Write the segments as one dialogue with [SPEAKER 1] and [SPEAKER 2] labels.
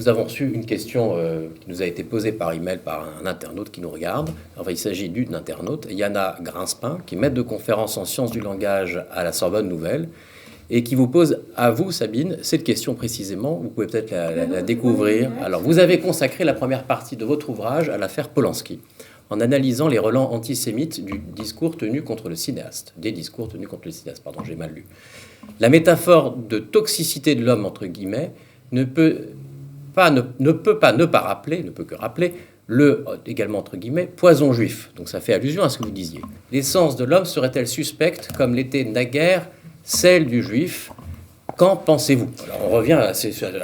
[SPEAKER 1] nous avons reçu une question qui nous a été posée par email par un internaute qui nous regarde. Enfin, il s'agit d'une internaute, Yana Grinspin, qui est maître de conférence en sciences du langage à la Sorbonne Nouvelle, et qui vous pose à vous, Sabine, cette question précisément. Vous pouvez peut-être la découvrir. Alors, vous avez consacré la première partie de votre ouvrage à l'affaire Polanski, en analysant les relents antisémites du discours tenu contre le cinéaste. Des discours tenus contre le cinéaste, pardon, j'ai mal lu. La métaphore de toxicité de l'homme, entre guillemets, ne peut que rappeler le, également entre guillemets, poison juif. Donc ça fait allusion à ce que vous disiez. L'essence de l'homme serait-elle suspecte, comme l'était naguère celle du juif? Qu'en pensez-vous? Alors on revient à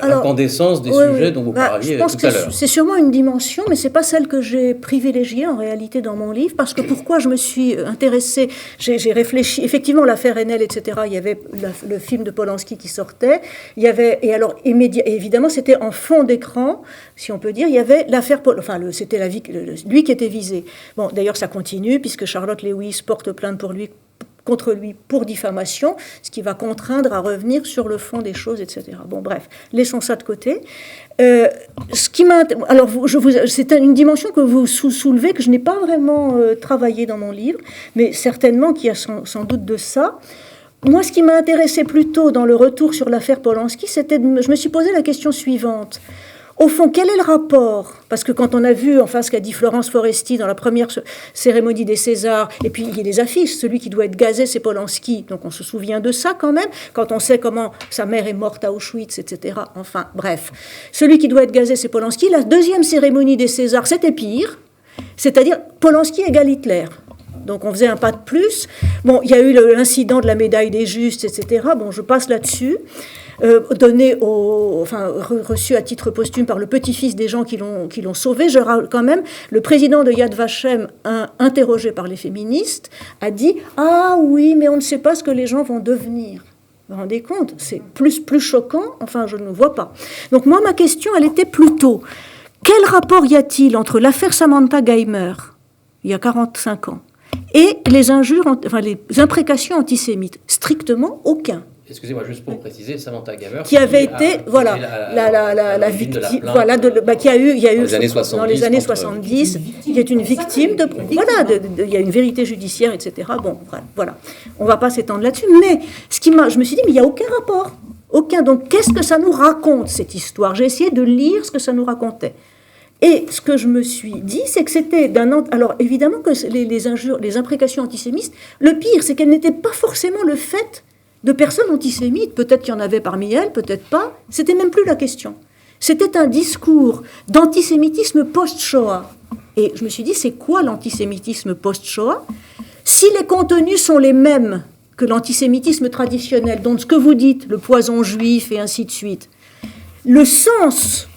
[SPEAKER 1] l'incandescence des sujets dont vous parliez tout à l'heure.
[SPEAKER 2] C'est sûrement une dimension, mais ce n'est pas celle que j'ai privilégiée en réalité dans mon livre, parce que pourquoi je me suis intéressée, j'ai réfléchi, effectivement l'affaire Enel, etc., il y avait le film de Polanski qui sortait, il y avait, et alors évidemment c'était en fond d'écran, si on peut dire, il y avait l'affaire, c'était lui qui était visé. Bon, d'ailleurs ça continue, puisque Charlotte Lewis porte plainte contre lui pour diffamation, ce qui va contraindre à revenir sur le fond des choses, etc. Bon, bref, laissons ça de côté. C'est une dimension que vous soulevez, que je n'ai pas vraiment travaillé dans mon livre, mais certainement qu'il y a sans doute de ça. Moi, ce qui m'a intéressé plutôt dans le retour sur l'affaire Polanski, je me suis posé la question suivante. Au fond, quel est le rapport? Parce que quand on a vu, enfin, ce qu'a dit Florence Foresti dans la première cérémonie des Césars, et puis il y a les affiches, celui qui doit être gazé, c'est Polanski, donc on se souvient de ça quand même, quand on sait comment sa mère est morte à Auschwitz, etc. Enfin, bref. Celui qui doit être gazé, c'est Polanski. La deuxième cérémonie des Césars, c'était pire, c'est-à-dire Polanski égale Hitler. Donc on faisait un pas de plus. Bon, il y a eu l'incident de la médaille des justes, etc. Bon, je passe là-dessus. Reçu à titre posthume par le petit-fils des gens qui l'ont sauvé. Quand même, le président de Yad Vashem, interrogé par les féministes, a dit « Ah oui, mais on ne sait pas ce que les gens vont devenir ». Vous vous rendez compte? C'est plus choquant, enfin, je ne vois pas. Donc moi, ma question, elle était plutôt « Quel rapport y a-t-il entre l'affaire Samantha Geimer, il y a 45 ans, et les imprécations antisémites? Strictement aucun. »
[SPEAKER 1] Excusez-moi, juste pour préciser, Samantha Geimer,
[SPEAKER 2] qui avait été, la victime, qui a eu dans les années 70, qui est une victime il y a une vérité judiciaire, etc. Bon, voilà, on ne va pas s'étendre là-dessus, mais je me suis dit, mais il n'y a aucun rapport, aucun. Donc, qu'est-ce que ça nous raconte, cette histoire? J'ai essayé de lire ce que ça nous racontait. Et ce que je me suis dit, c'est que c'était alors, évidemment que les injures, les imprécations antisémites, le pire, c'est qu'elles n'étaient pas forcément le fait de personnes antisémites, peut-être qu'il y en avait parmi elles, peut-être pas, c'était même plus la question. C'était un discours d'antisémitisme post-Shoah. Et je me suis dit, c'est quoi l'antisémitisme post-Shoah? Si les contenus sont les mêmes que l'antisémitisme traditionnel, donc ce que vous dites, le poison juif et ainsi de suite, le sens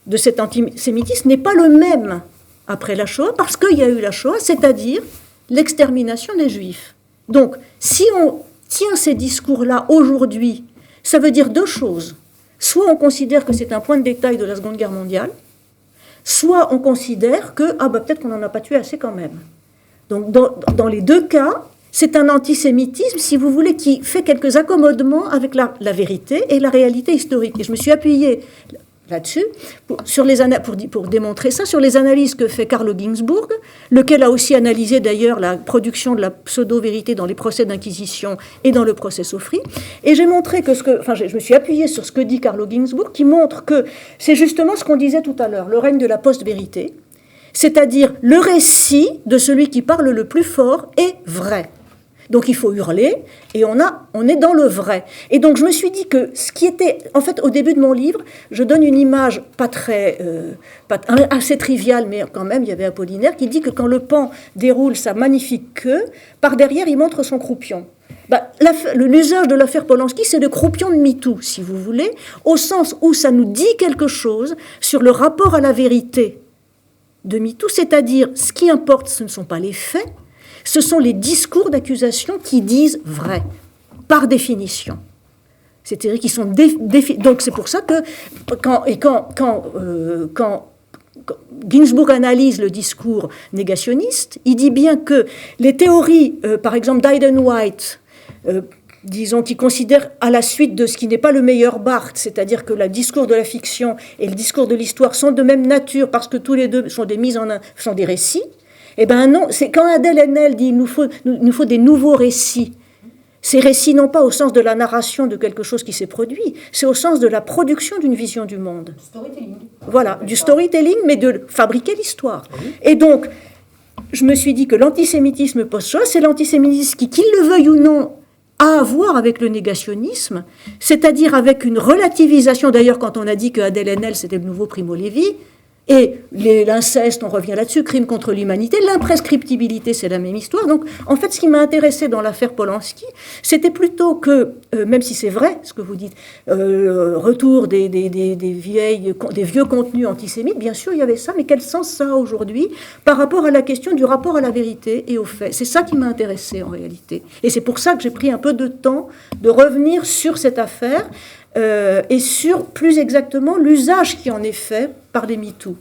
[SPEAKER 2] de cet antisémitisme n'est pas le même après la Shoah, parce qu'il y a eu la Shoah, c'est-à-dire l'extermination des Juifs. Donc, si on tient ces discours-là aujourd'hui, ça veut dire deux choses. Soit on considère que c'est un point de détail de la Seconde Guerre mondiale, soit on considère que, peut-être qu'on n'en a pas tué assez quand même. Donc, dans les deux cas, c'est un antisémitisme, si vous voulez, qui fait quelques accommodements avec la vérité et la réalité historique. Et je me suis appuyée là-dessus, pour démontrer ça, sur les analyses que fait Carlo Ginzburg, lequel a aussi analysé d'ailleurs la production de la pseudo-vérité dans les procès d'inquisition et dans le procès Sofri. Et j'ai montré je me suis appuyée sur ce que dit Carlo Ginzburg, qui montre que c'est justement ce qu'on disait tout à l'heure, le règne de la post-vérité, c'est-à-dire le récit de celui qui parle le plus fort est vrai. Donc il faut hurler, et on est dans le vrai. Et donc je me suis dit que ce qui était, en fait, au début de mon livre, je donne une image assez triviale, mais quand même, il y avait Apollinaire qui dit que quand le pan déroule sa magnifique queue, par derrière, il montre son croupion. L'usage de l'affaire Polanski, c'est le croupion de MeToo, si vous voulez, au sens où ça nous dit quelque chose sur le rapport à la vérité de MeToo, c'est-à-dire, ce qui importe, ce ne sont pas les faits, ce sont les discours d'accusation qui disent vrai, par définition. C'est-à-dire qu'ils sont donc c'est pour ça que quand Ginzburg analyse le discours négationniste, il dit bien que les théories, par exemple d'Hayden White, disons, qui considère à la suite de ce qui n'est pas le meilleur Barthes, c'est-à-dire que le discours de la fiction et le discours de l'histoire sont de même nature parce que tous les deux sont sont des récits. Eh bien non, c'est quand Adèle Haenel dit il nous faut des nouveaux récits. Ces récits non pas au sens de la narration de quelque chose qui s'est produit, c'est au sens de la production d'une vision du monde.
[SPEAKER 3] Storytelling.
[SPEAKER 2] Voilà, du storytelling, mais de fabriquer l'histoire. Et donc, je me suis dit que l'antisémitisme post-choix, c'est l'antisémitisme qui, qu'il le veuille ou non, a à voir avec le négationnisme, c'est-à-dire avec une relativisation. D'ailleurs, quand on a dit que Adèle Haenel, c'était le nouveau Primo Levi, et l'inceste, on revient là-dessus, crime contre l'humanité, l'imprescriptibilité, c'est la même histoire. Donc, en fait, ce qui m'a intéressé dans l'affaire Polanski, c'était plutôt que, même si c'est vrai, ce que vous dites, retour des vieux contenus antisémites, bien sûr, il y avait ça, mais quel sens ça a aujourd'hui par rapport à la question du rapport à la vérité et aux faits? C'est ça qui m'a intéressé en réalité. Et c'est pour ça que j'ai pris un peu de temps de revenir sur cette affaire, et sur, plus exactement, l'usage qui en est fait par les MeToo.